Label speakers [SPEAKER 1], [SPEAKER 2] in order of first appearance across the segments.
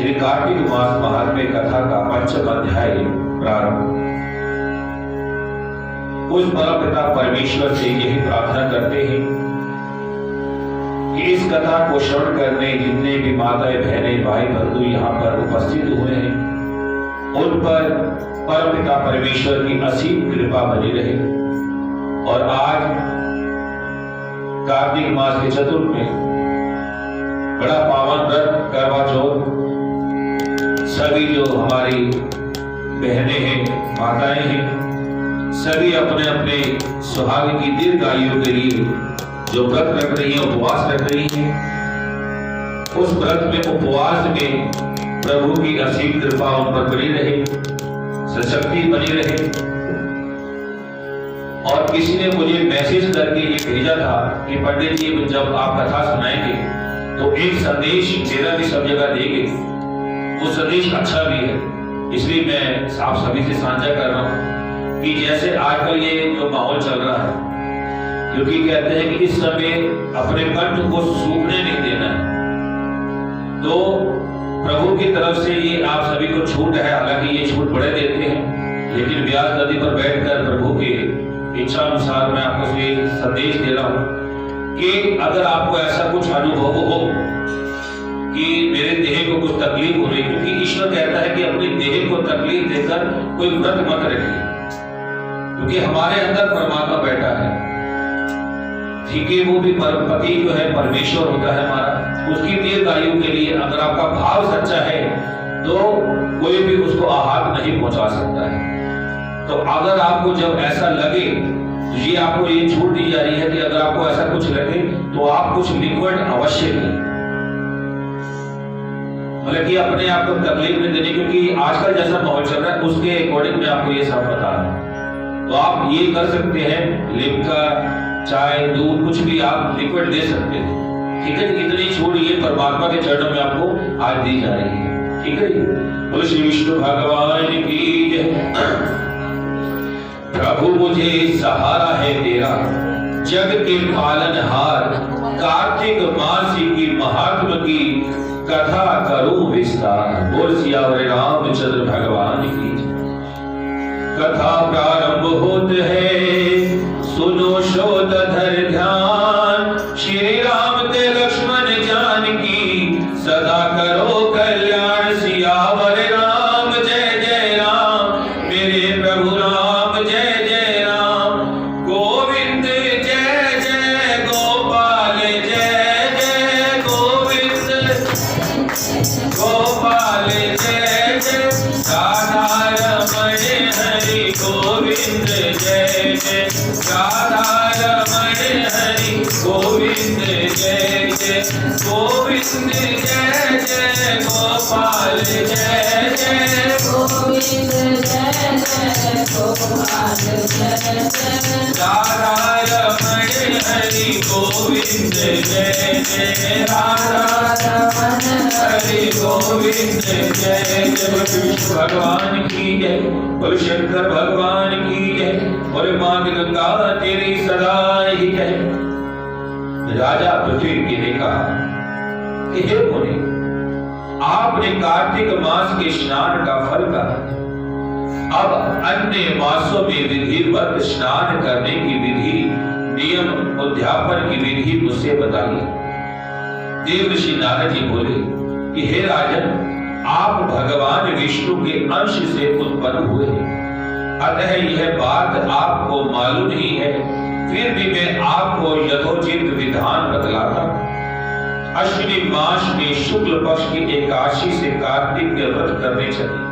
[SPEAKER 1] श्री कार्तिक मास महात्म्य कथा का 5वां अध्याय प्रारंभ। उस परम पिता परमेश्वर से यही प्रार्थना करते हैं कि इस कथा को श्रवण करने जितने भी माताएं बहनें भाई बंधु यहाँ पर उपस्थित हुए हैं उन पर परम पिता परमेश्वर की असीम कृपा बनी रहे। और आज कार्तिक मास के चतुर्थ में बड़ा पावन व्रत करवा चौथ, सभी जो हमारी बहनें हैं माताएं हैं सभी अपने अपने सुहाग की दीर्घ आयु के लिए जो व्रत रख रही हैं उपवास रख रही हैं, उस व्रत में उपवास में प्रभु की असीम कृपा उन पर बनी रहे, सशक्ति बनी रहे। और किसी ने मुझे मैसेज करके ये भेजा था कि पंडित जी जब आप कथा सुनाएंगे तो एक संदेश मेरा भी सब जगह देंगे, वो संदेश अच्छा भी है, इसलिए मैं आप सभी से साझा कर रहा हूँ कि जैसे आजकल ये जो माहौल चल रहा है, क्योंकि कहते हैं कि इस समय अपने कंठ को सूखने नहीं देना है, तो प्रभु की तरफ से ये आप सभी को छूट है। हालांकि ये छूट बड़े देते हैं, लेकिन व्यास नदी पर बैठकर प्रभु के इच्छा अनुसार मैं आपको ये संदेश दे रहा हूँ कि अगर आपको ऐसा कुछ अनुभव हो कि मेरे देह को कुछ तकलीफ हो रही, क्योंकि ईश्वर कहता है कि अपनी देह को तकलीफ देकर कोई व्रत मत रखिए, क्योंकि हमारे अंदर परमात्मा बैठा है। ठीक है, वो भी पति जो है परमेश्वर होता है हमारा, उसकी दीर्घ आयु के लिए अगर आपका भाव सच्चा है तो कोई भी उसको आहत नहीं पहुंचा सकता है। तो अगर आपको जब ऐसा लगे तो ये आपको ये छूट दी जा रही है कि अगर आपको ऐसा कुछ लगे तो आप कुछ लिक्विड अवश्य लें, मतलब कि अपने आप को तकलीफ नहीं देनी, क्योंकि आजकल जैसा माहौल चल रहा है उसके अकॉर्डिंग मैं आपको ये सब बता रहा हूं। तो आप ये कर सकते हैं, लिमका चाय दूध कुछ भी आप लिक्विड दे सकते हैं। ठीक है, इतनी छूट ये परमात्मा के चरणों में आपको आज दी जा रही है। ठीक है, बोलो श्री विष्णु भगवान की जय। प्रभु मुझे सहारा है तेरा, जग के पालनहार, कार्तिक मास की महात्म की कथा करूं विस्तार। बोल सियावर रामचंद्र भगवान की। कथा प्रारंभ होत है, सुनो श्रोतधर ध्यान, श्री राम ते लक्ष्मण जानकी, सदा करो कल्याण। सियावर राम जय जय राम, मेरे प्रभु राम जय जय राम। गोविंद जय जय गोपाल जय जय गोविंद, गोपाल जय जय राधा रमण हरि गोविंद जय जय, राधा रमण हरि गोविंद जय जय, गोविंद जय जय गोपाल जय जय, गोविंद जय जय गोपाल जय जय, राधा रमण हरि गोविंद जय जय, राधा रमण हरि गोविंद जय जय। विष्णु भगवान की जय, बोल शंकर भगवान की जय, और मां गंगा तेरी सदा ही जय। राजा पृथ्वी ने कहा कि हे मुनि, आपने कार्तिक मास के स्नान का फल कहा, अब अन्य मासों में विधिवत स्नान करने की विधि, नियम उद्यापन की विधि मुझसे बताइए। देवर्षि नारद जी बोले कि हे राजन, आप भगवान विष्णु के अंश से उत्पन्न हुए हैं, अतः यह बात आपको मालूम नहीं है, फिर भी मैं आपको यथोचित विधान बतलाता हूं। अश्विनी मास में शुक्ल पक्ष की एकादशी से कार्तिक के व्रत करने चाहिए।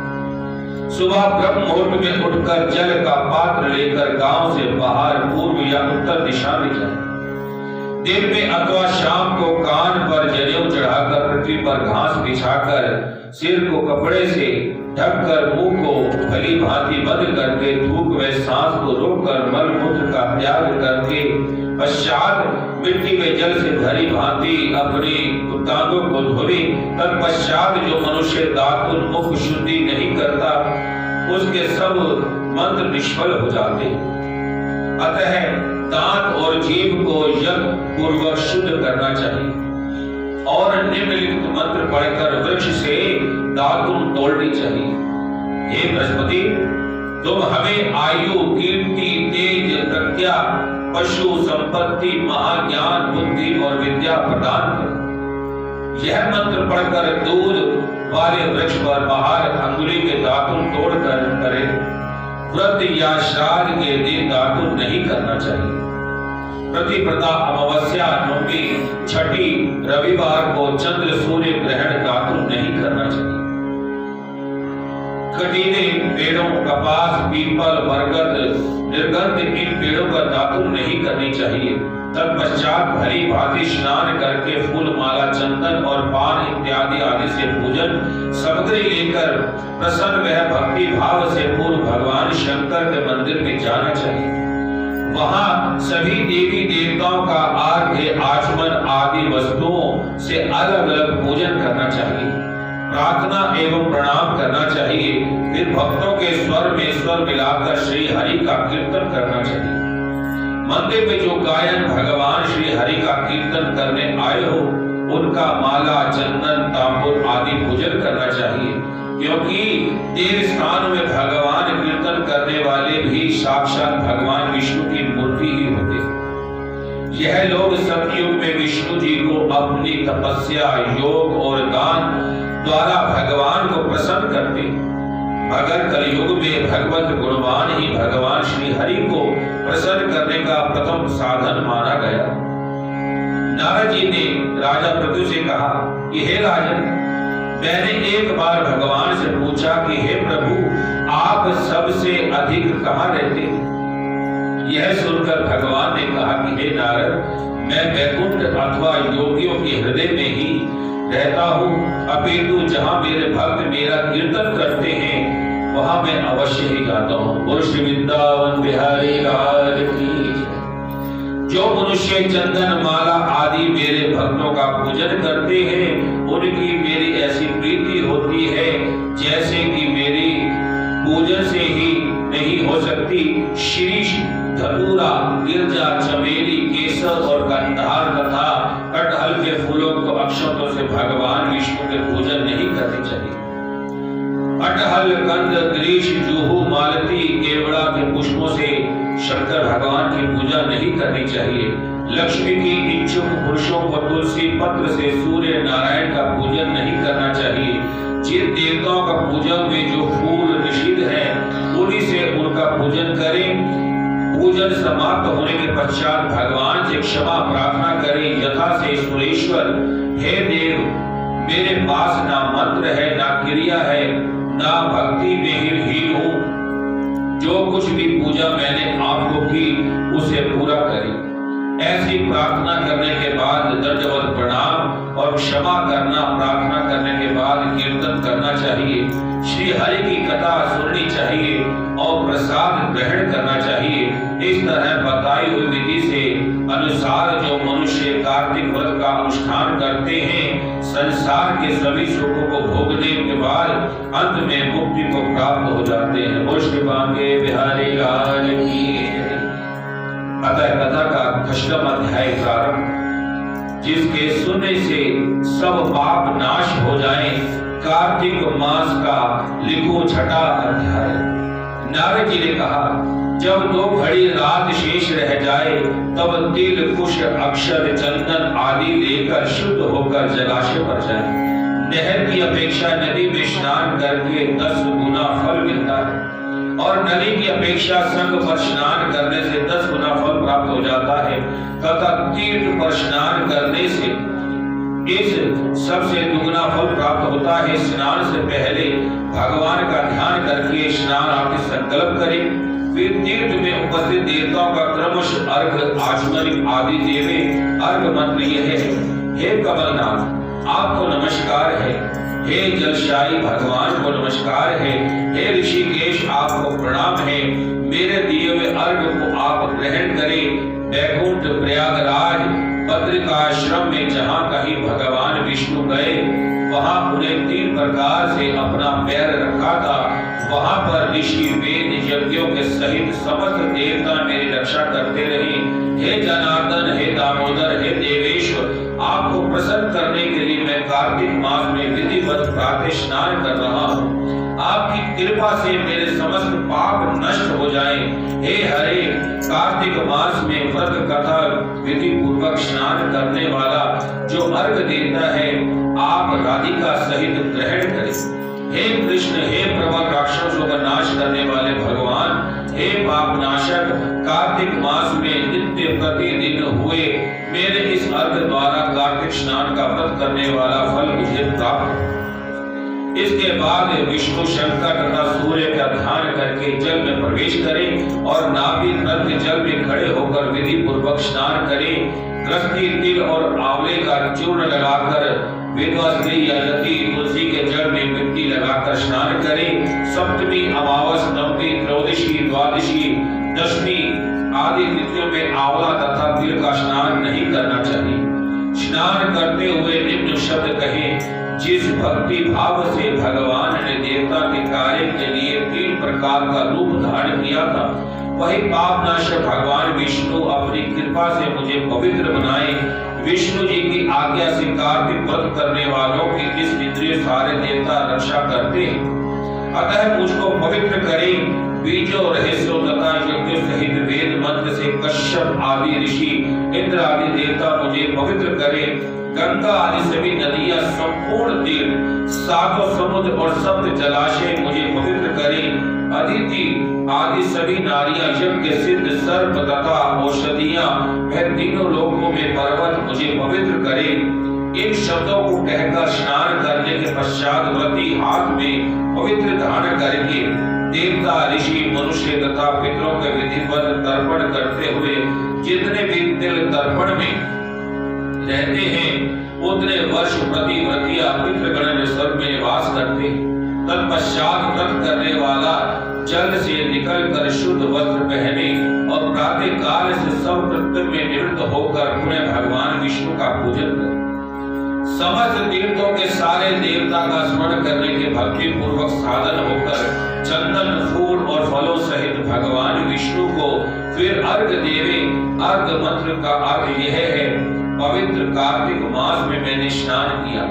[SPEAKER 1] सुबह ब्रह्म मुहूर्त में उठकर जल का पात्र लेकर गांव से बाहर पूर्व या उत्तर दिशा में जाए। दिन में अथवा शाम को कान पर जनेऊ चढ़ाकर पृथ्वी पर घास बिछाकर सिर को कपड़े से ढककर मुंह को भली भांति बंद करके थूक व सांस को रोककर मल मूत्र का त्याग करके पश्चात मिट्टी में जल से भरी भांति अपनी कुतांगों को धोवे। तत्पश्चात जो मनुष्य दातुन मुख शुद्धि नहीं करता उसके सब मंत्र निष्फल हो जाते। अतः दांत और जीभ को यज्ञ पूर्वक शुद्ध करना चाहिए और निम्नलिखित मंत्र पढ़कर वृक्ष से दातुन तोड़नी चाहिए। हे बृहस्पति, तुम हमें आयु, कीर्ति, तेज, प्रज्ञा, पशु, संपत्ति, महाज्ञान, बुद्धि और विद्या प्रदान करो। यह मंत्र पढ़कर दूर वाले वृक्ष पर बाहर अंगुली के दातुन तोड़कर करे। व्रत या श्राद्ध के दिन दातुन नहीं करना चाहिए। प्रतिपदा, अमावस्या, नौमी, छठी, रविवार को चंद्र सूर्य ग्रहण दातुन नहीं करना चाहिए। कटीले पेड़ों, कपास, पीपल, बरगद, निर्गंध इन पेड़ों का दातुन नहीं करनी चाहिए। तत्पश्चात भली भांति स्नान करके फूल माला, चंदन और पान इत्यादि आदि से पूजन सामग्री लेकर प्रसन्न वह भक्ति भाव से पूर्व भगवान शंकर के मंदिर में जाना चाहिए। वहां सभी देवी देवताओं का अर्घ्य, आचमन आदि वस्तुओं से अलग अलग पूजन करना चाहिए। प्रार्थना एवं प्रणाम करना चाहिए। फिर भक्तों के स्वर में स्वर मिलाकर श्री हरि का कीर्तन करना चाहिए। मंदिर में जो गायन भगवान श्री हरि का कीर्तन करने आए हो उनका माला, चंदन, तांबूल आदि पूजन करना चाहिए, क्योंकि देव स्थान में भगवान कीर्तन करने वाले भी साक्षात भगवान विष्णु की मूर्ति ही होते हैं। यह लोग सतयुग में विष्णु जी को अपनी तपस्या, योग और दान द्वारा भगवान को प्रसन्न करते। मगर कलयुग में भगवत गुणवान ही भगवान श्री हरि को प्रसन्न करने का प्रथम साधन माना गया। नारद जी ने राजा पृथु से कहा कि हे राजन, मैंने एक बार भगवान से पूछा कि हे प्रभु, आप सबसे अधिक कहाँ रहते हैं? यह सुनकर भगवान ने कहा कि हे नारद, मैं वैकुंठ अथवा योगियों के हृदय में ही रहता हूँ, अपितु जहाँ मेरे भक्त मेरा कीर्तन करते हैं वहां मैं अवश्य ही जाता हूँ। बोल श्री वृंदावन बिहारी लाल की। जो मनुष्य चंदन माला आदि मेरे भक्तों का पूजन करते हैं उनकी मेरी ऐसी प्रीति होती है जैसे कि मेरी पूजन से ही नहीं हो सकती। शीश, धतूरा, गिरजा, चमेली, केसर और गंधार तथा कटहल के फूलों को अक्षतों से भगवान विष्णु के पूजन नहीं करनी चाहिए। अटहल, कंद, ग्रीष, जूहू, मालती, केवड़ा के पुष्पों से शंकर भगवान की पूजा नहीं करनी चाहिए। लक्ष्मी की इच्छुक पुरुषों को तुलसी पत्र से सूर्य नारायण का पूजन नहीं करना चाहिए। जिन देवताओं का पूजन में जो फूल निषिद्ध है उन्हीं से उनका पूजन करें। पूजन समाप्त होने के पश्चात भगवान से क्षमा प्रार्थना करें यथा से सुरेश्वर, हे देव, मेरे पास ना मंत्र है, ना क्रिया है, ना भक्ति में ही हूँ। जो कुछ भी पूजा मैंने आपको की उसे पूरा करें। ऐसी प्रार्थना करने के बाद दंडवत प्रणाम और क्षमा करना, प्रार्थना करने के बाद कीर्तन करना चाहिए। श्री हरि की कथा सुननी चाहिए और प्रसाद ग्रहण करना चाहिए। इस तरह बताई हुई विधि से अनुसार जो मनुष्य कार्तिक व्रत का अनुष्ठान करते हैं संसार के सभी सुखों को भोगने के बाद अंत में मुक्ति को प्राप्त हो जाते हैं। बोल श्री बांके बिहारी लाल की। अतः कथा का 8वां अध्याय प्रारंभ। जिसके सुनने से सब पाप नाश हो जाए। कार्तिक मास का लिखो 6वां अध्याय। नारद जी ने कहा, जब 2 घड़ी रात शेष रह जाए तब तिल, कुश, अक्षर, चंदन आदि लेकर शुद्ध होकर जलाशय पर जाए। नहर की अपेक्षा नदी में स्नान करके 10 गुना फल मिलता है और नदी की अपेक्षा संग पर स्नान करने से 10 गुना फल प्राप्त हो जाता है तथा तीर्थ पर स्नान करने से इस सबसे दुगना फल प्राप्त होता है। स्नान से पहले भगवान का ध्यान करके स्नान आदि संकल्प करें। फिर तीर्थ में उपस्थित देवताओं का क्रमशः अर्घ, आचमन आदि देवे। अर्घ मंत्र यह है, हे कमलनाथ आपको नमस्कार है, हे जलशाही भगवान को नमस्कार है, हे ऋषिकेश आपको प्रणाम है। मेरे दिए हुए अर्घ को आप ग्रहण करें। वैकुंठ, प्रयागराज, बद्रिकाश्रम में जहाँ कहीं भगवान विष्णु गए वहां उन्हें 3 प्रकार से अपना पैर रखा था। वहां पर ऋषि, वेद, यज्ञों के सहित समस्त देवता मेरी रक्षा करते रहे। हे जनार्दन, हे दामोदर, हे देवेश्वर आपको प्रसन्न करने के लिए मैं कार्तिक मास में विधिवत प्रातः स्नान कर रहा हूँ। आपकी कृपा से मेरे समस्त पाप नष्ट हो जाएं। हे हरे, कार्तिक मास में व्रत कथा विधि पूर्वक स्नान करने वाला जो अर्घ देता है, आप राधिका सहित ग्रहण करें। हे कृष्ण, हे प्रबल राक्षसों का नाश करने वाले भगवान, हे पाप नाशक, कार्तिक मास में नित्य प्रतिदिन हुए मेरे इस अर्घ द्वारा कार्तिक स्नान का व्रत करने वाला फल मुझे प्राप्त। इसके बाद विष्णु शंकर तथा सूर्य का ध्यान करके जल में प्रवेश करें और नाभि तक जल में खड़े होकर विधि पूर्वक स्नान करें। ग्रस्ती, तिल और आंवले का चूर्ण लगाकर विधवा स्त्री या यति तुलसी के जल में मिट्टी लगाकर स्नान करें। सप्तमी, अमावस, नवमी, त्रयोदशी, द्वादशी, दशमी आदि तिथियों में आंवला तथा तिल का स्नान नहीं करना चाहिए। स्नान करते हुए निम्न शब्द कहें, जिस भक्ति भाव से भगवान ने देवता के कार्य के लिए 3 प्रकार का रूप धारण किया था, वही पापनाशक भगवान विष्णु अपनी कृपा से मुझे पवित्र बनाए। विष्णु जी की आज्ञा से कार्तिक व्रत करने वालों की इस इंद्रिय सारे देवता रक्षा करते हैं। अतः मुझको पवित्र करें। बीजों, रहस्यों तथा यज्ञों सहित वेद मंत्र से कश्यप आदि ऋषि, इंद्र आदि देवता मुझे पवित्र करें। गंगा आदि सभी नदियां, संपूर्ण तीर्थ, सातों समुद्र और सप्त जलाशय मुझे पवित्र करें। अदिति आदि सभी नारियां, यज्ञ सिद्ध सर्प तथा औषधियां, वह तीनों लोकों में पर्वत मुझे पवित्र करें। इन शब्दों को कहकर स्नान करने के पश्चात व्रती हाथ में पवित्र धारण करके देवता, ऋषि, मनुष्य तथा पितरों के विधिवत तर्पण करते हुए जितने भी तिल तर्पण में रहते हैं, उतने वर्ष प्रति व्रतिया पितृगण स्वर्ग में निवास करते हैं। तत्पश्चात व्रत करने वाला जल से निकलकर शुद्ध वस्त्र पहने और प्रातः काल से सब कृत्य में निवृत्त होकर पुनः भगवान विष्णु का पूजन करे। समस्त तीर्थों के सारे देवता का स्मरण करने के भक्ति पूर्वक साधन होकर चंदन, फूल और फलों सहित भगवान विष्णु को फिर अर्घ देवे। अर्घ मंत्र का अर्थ यह है, पवित्र कार्तिक मास में मैंने स्नान किया।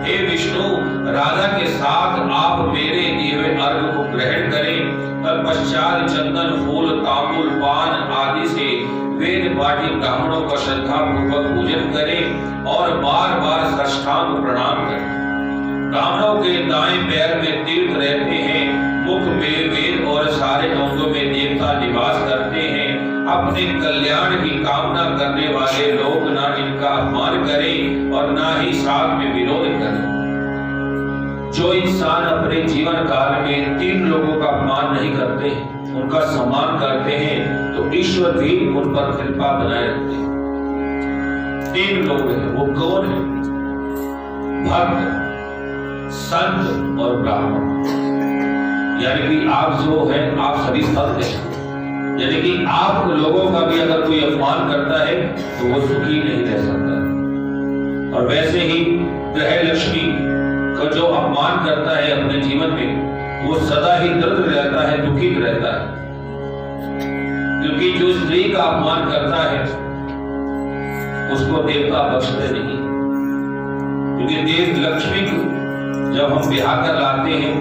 [SPEAKER 1] हे विष्णु, राधा के साथ आप मेरे दिए हुए अर्घ को ग्रहण करें। तत्पश्चात चंदन, फूल, तांबूल, पान आदि से वेद पाठी ब्राह्मणों का श्रद्धा पूर्वक पूजन करें और बार बार साष्टांग प्रणाम करें। ब्राह्मणों के दाएं पैर में तीर्थ रहते हैं, मुख में वेद और सारे अंगों में देवता निवास करते हैं। अपने कल्याण की कामना करने वाले लोग ना इनका अपमान करें और ना ही साथ में विरोध करें। जो इंसान अपने जीवन काल में 3 लोगों का अपमान नहीं करते, उनका सम्मान करते हैं, तो ईश्वर भी उन पर कृपा बनाए रखते हैं। 3 लोग हैं, वो कौन है? भक्त, संत और ब्राह्मण। यानी कि आप जो है, आप सभी भक्त हैं। यानी कि आप लोगों का भी अगर कोई अपमान करता है तो वो सुखी नहीं रह सकता। और वैसे ही ग्रह लक्ष्मी का जो अपमान करता है अपने जीवन में, वो सदा ही दर्द रहता है, दुखित रहता है। क्योंकि जो स्त्री का अपमान करता है उसको देवता बख्शते नहीं। क्योंकि देव लक्ष्मी को जब हम ब्याह कर लाते हैं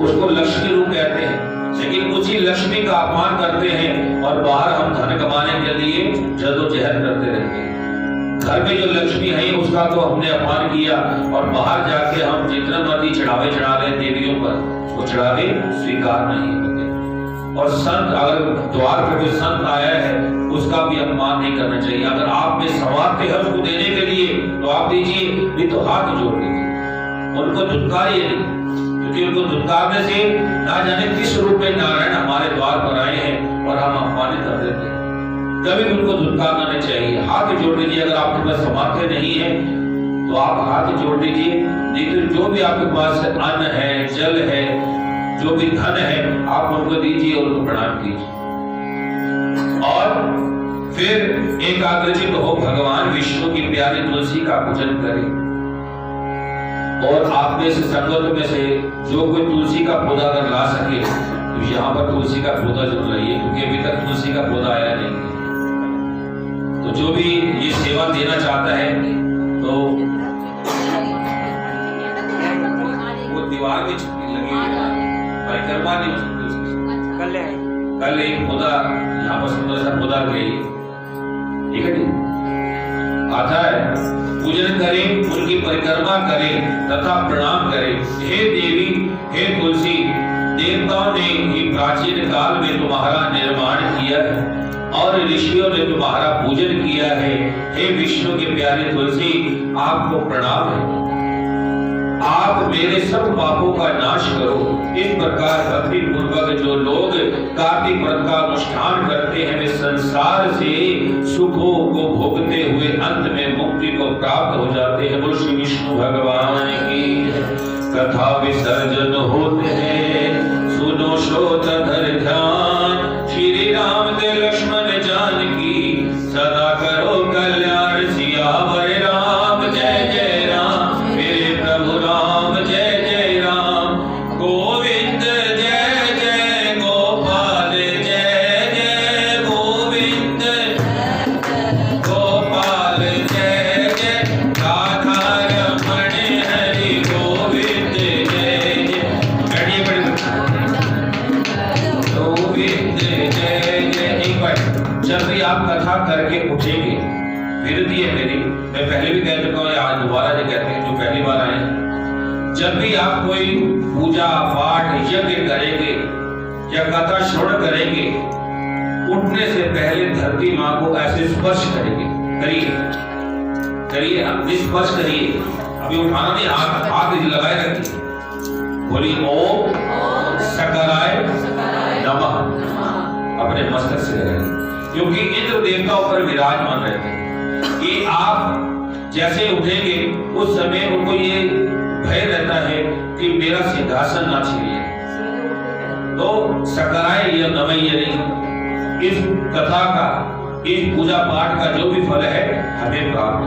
[SPEAKER 1] उसको लक्ष्मी रूप कहते हैं, लेकिन उसी लक्ष्मी का अपमान करते हैं और बाहर हम धन कमाने के लिए जद्दोजहद करते रहते हैं। घर में जो लक्ष्मी है उसका तो हमने अपमान किया और बाहर जाके हम जितना मर्जी चढ़ावे चढ़ा रहे देवियों पर, वो चढ़ावे स्वीकार नहीं होते। और संत, अगर द्वार पर कोई संत आया है उसका भी अपमान नहीं करना चाहिए। अगर आप में सामर्थ्य है उसको देने के लिए तो आप दीजिए, नहीं तो हाथ जोड़ दीजिए, उनको धुतकारिए नहीं। क्योंकि उनको धुतकारने से ना जाने किस रूप में नारायण हमारे द्वार पर आए हैं और हम अपमानित कर देते हैं। कभी भी उनको धुतकारना नहीं चाहिए। हाथ जोड़ दीजिए। अगर आपके पास सामर्थ्य नहीं है तो आप हाथ जोड़ दीजिए, नहीं तो जो भी आपके पास अन्न है, जल है, जो भी धन है, आप उनको दीजिए और उनको प्रणाम कीजिए। और फिर एकाग्रचित्त हो भगवान विष्णु की प्यारी तुलसी का पूजन करें। और आप में से संगत में से जो कोई तुलसी का पौधा अगर ला सके तो यहाँ पर तुलसी का पौधा जरूर लाइए, क्योंकि अभी तक तुलसी का पौधा आया नहीं है। तो जो भी ये सेवा देना चाहता है तो वो दीवार की छुट्टी लगी हुई है, परिक्रमा नहीं हो सकती उसकी। कल एक खुदा यहाँ पर सुंदर सा खुदा गई, ठीक है जी, आता है, पूजन करें, उनकी परिक्रमा करें तथा प्रणाम करें। हे देवी, हे तुलसी, देवताओं ने ही प्राचीन काल में तुम्हारा निर्माण किया है और ऋषियों ने तुम्हारा पूजन किया है। हे विष्णु के प्यारे तुलसी, आपको प्रणाम है। आप मेरे सब पापों का नाश करो। इस प्रकार भक्ति पूर्वक जो लोग कार्तिक व्रत का अनुष्ठान करते हैं वे संसार से सुखों को भोगते हुए अंत में मुक्ति को प्राप्त हो जाते हैं। बोलो श्री विष्णु भगवान की। कथा विसर्जन होते हैं, सुनो श्रोताधर ध्यान। श्री राम के लक्ष्मण जानकी, सदा करो कल्याण। सियावर राम जय जय राम, मेरे प्रभु राम जय जय राम। गोविंद जय जय गोपाल जय जय गोविंद, गोपाल जय जय राधा रमण हरि गोविंद जय जय। गोविंद जय जय। एक बार जब भी आप कथा करके उठेंगे, विनती है मेरी, मैं पहले भी कह चुका हूँ, आज दोबारा जो कहते हैं जो पहली बार आए, जब भी आप कोई पूजा पाठ यज्ञ करेंगे या कथा श्रवण करेंगे, उठने से पहले धरती माँ को ऐसे स्पर्श करेंगे। करिए करिए, आप स्पर्श करिए। अभी उठाना नहीं, हाथ लगाए रखिए। बोलिए ओम सकराय नमः, अपने मस्तक से लगाइए, क्योंकि इंद्र देवता ऊपर विराजमान रहते हैं कि आप जैसे उठेंगे उस समय उनको ये भय रहता है कि मेरा सिंहासन ना छीनिए। तो सकराय या नमः यानी इस कथा का, इस पूजा पाठ का जो भी फल है हमें प्राप्त हो,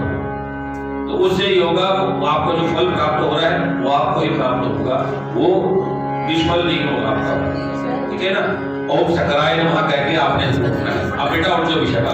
[SPEAKER 1] तो उससे योगा आपको जो फल प्राप्त हो रहा है वो आपको ही प्राप्त होगा, वो निष्फल नहीं होगा आपका। ठीक है ना। ओम सकराय नमः कह के आपने अब बेटा और जो विषय का